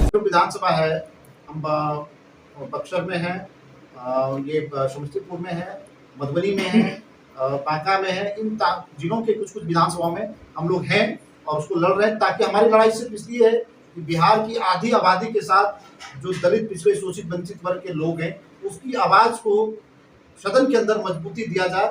जो विधानसभा है, हम बक्सर में है, ये समस्तीपुर में है, मधुबनी में है, बांका में है। इन जिलों के कुछ कुछ विधानसभा में हम लोग हैं और उसको लड़ रहे हैं, ताकि हमारी लड़ाई सिर्फ इसलिए है कि बिहार की आधी आबादी के साथ जो दलित, पिछड़े, शोषित, वंचित वर्ग के लोग हैं, उसकी आवाज को सदन के अंदर मजबूती दिया जाए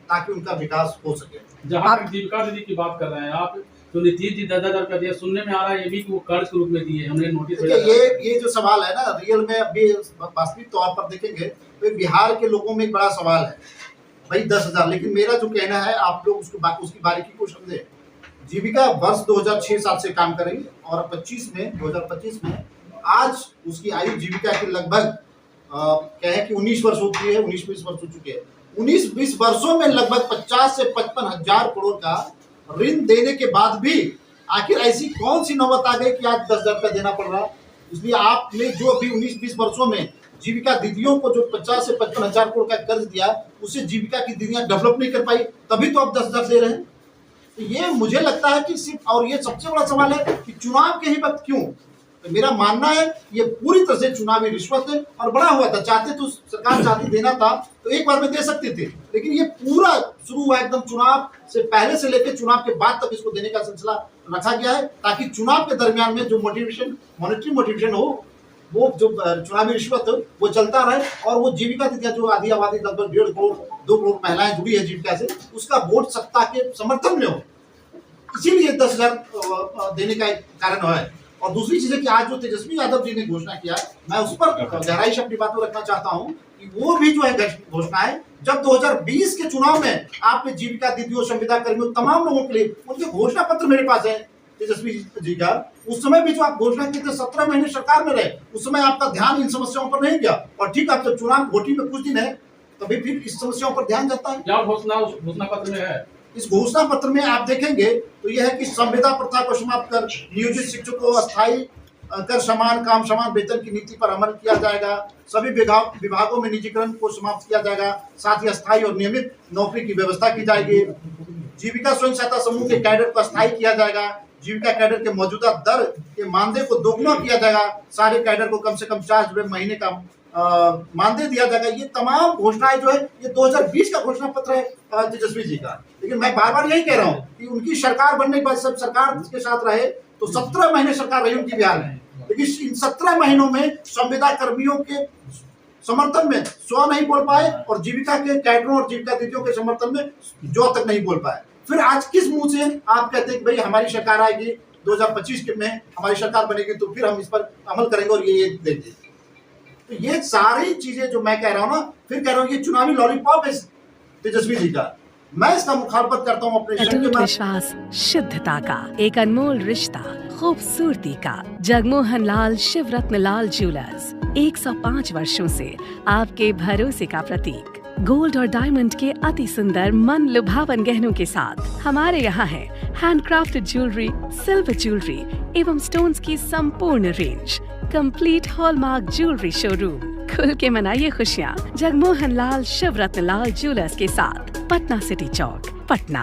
ताकि उनका विकास हो सके। जहाँ तक जीविका दीदी की बात कर रहे हैं आप, तो नीतीश जी 10,000 रुपया दिया, सुनने में आ रहा है ये भी कि वो कर्ज के रूप में दिए, हमने नोटिस। ये जो सवाल है ना, रियल में अभी वास्तविक तौर पर देखेंगे तो बिहार के लोगों में एक बड़ा सवाल है भाई 10,000। लेकिन मेरा जो कहना है, आप लोग उसकी बारीकी को समझे। जीविका वर्ष 2006-7 से काम कर रही है और 2025 में आज उसकी आयु जीविका की लगभग कहें कि 19 वर्ष हो चुकी है, 19-20 वर्ष हो चुके हैं। 19-20 वर्षों में लगभग 50 से 55 हजार करोड़ का ऋण देने के बाद भी आखिर ऐसी कौन सी नौबत आ गई कि आज 10,000 रुपया देना पड़ रहा है। इसलिए आपने जो अभी 19-20 वर्षों में जीविका दीदियों को जो 50 से 55 हजार करोड़ का कर्ज दिया, उससे जीविका की दीदियां डेवलप नहीं कर पाई, तभी तो आप 10,000 दे रहे हैं। तो ये मुझे लगता है कि सिर्फ, और ये सबसे बड़ा सवाल है कि चुनाव के ही वक्त क्यों। तो मेरा मानना है ये पूरी तरह से चुनावी रिश्वत है और बड़ा हुआ था। चाहते तो सरकार चाहती देना था तो एक बार में दे सकते थे, लेकिन ये पूरा शुरू हुआ एकदम चुनाव से पहले से लेकर चुनाव के बाद तक इसको देने का सिलसिला रखा गया है, ताकि चुनाव के दरमियान में जो मोटिवेशन, मॉनेटरी मोटिवेशन हो, वो जो चुनावी रिश्वत हो वो चलता रहे और वो जीविका दीदियां जो आधी आबादी लगभग 1.5 करोड़ 2 करोड़ महिलाएं जुड़ी है जीविका से, उसका वोट सत्ता के समर्थन में हो। इसीलिए 10,000 देने का एक कारण है। और दूसरी चीज है कि आज जो तेजस्वी यादव जी ने घोषणा किया, मैं उस पर गहराई से अपनी बात को रखना चाहता हूं कि वो भी जो है घोषणा है, जब 2020 के चुनाव में आपने जीविका दीदियों, संविदा कर्मियों, तमाम लोगों के लिए उनके घोषणा पत्र मेरे पास है तेजस्वी जी का। उस समय भी जो आप घोषणा की थी, 17 महीने सरकार में रहे, उस समय आपका ध्यान इन समस्याओं पर नहीं गया। और ठीक, आप जब चुनाव वोटिंग में कुछ दिन है तभी फिर इस समस्याओं पर ध्यान जाता है। क्या घोषणा पत्र में है? इस घोषणा पत्र में आप देखेंगे तो यह है कि संविदा प्रथा को समाप्त कर नियोजित शिक्षकों को अस्थायी कर समान काम समान वेतन की नीति पर अमल किया जाएगा। सभी विभागों में निजीकरण को समाप्त किया जाएगा। साथ ही अस्थायी और नियमित नौकरी की व्यवस्था की जाएगी। जीविका स्वयं सहायता समूह के कैडर को अस्थायी किया जाएगा। जीविका कैडर के मौजूदा दर के मानदेय को दोगुना किया जाएगा। सारे कैडर को कम से कम 4 रुपए महीने का मानदेय दिया जाएगा। ये तमाम घोषणाएं जो है ये 2020 का घोषणा पत्र है तेजस्वी जी का। लेकिन मैं बार बार यही कह रहा हूँ कि उनकी सरकार बनने के बाद, सब सरकार के साथ रहे तो 17 महीने सरकार रही उनकी बिहार में, लेकिन इन 17 महीनों में संविदा कर्मियों के समर्थन में स्व नहीं बोल पाए और जीविका के कैडरों और जीविका दीदियों के समर्थन में जो तक नहीं बोल पाए। फिर आज किस मुंह से आप कहते हैं कि भाई हमारी सरकार आएगी 2025 में हमारी सरकार बनेगी तो फिर हम इस पर अमल करेंगे और ये देंगे। तो ये सारी चीजें जो मैं कह रहा हूँ ना, फिर कह रहा हूँ ये चुनावी लॉलीपॉप है तेजस्वी जी का। मैं इसका मुखालफत करता हूँ अपने अटूट विश्वास, शुद्धता का एक अनमोल रिश्ता, खूबसूरती का। जगमोहन लाल शिवरत्न लाल ज्वेलर्स 105 वर्षों से आपके भरोसे का प्रतीक। गोल्ड और डायमंड के अति सुंदर मन लुभावन गहनों के साथ हमारे यहाँ है हैंडक्राफ्टेड ज्वेलरी, सिल्वर ज्वेलरी एवं स्टोन्स की संपूर्ण range. Complete hallmark jewellery showroom. खुल के मनाइए खुशियाँ जगमोहन लाल शिवरत्न लाल ज्वेलर्स के साथ, पटना सिटी चौक, पटना।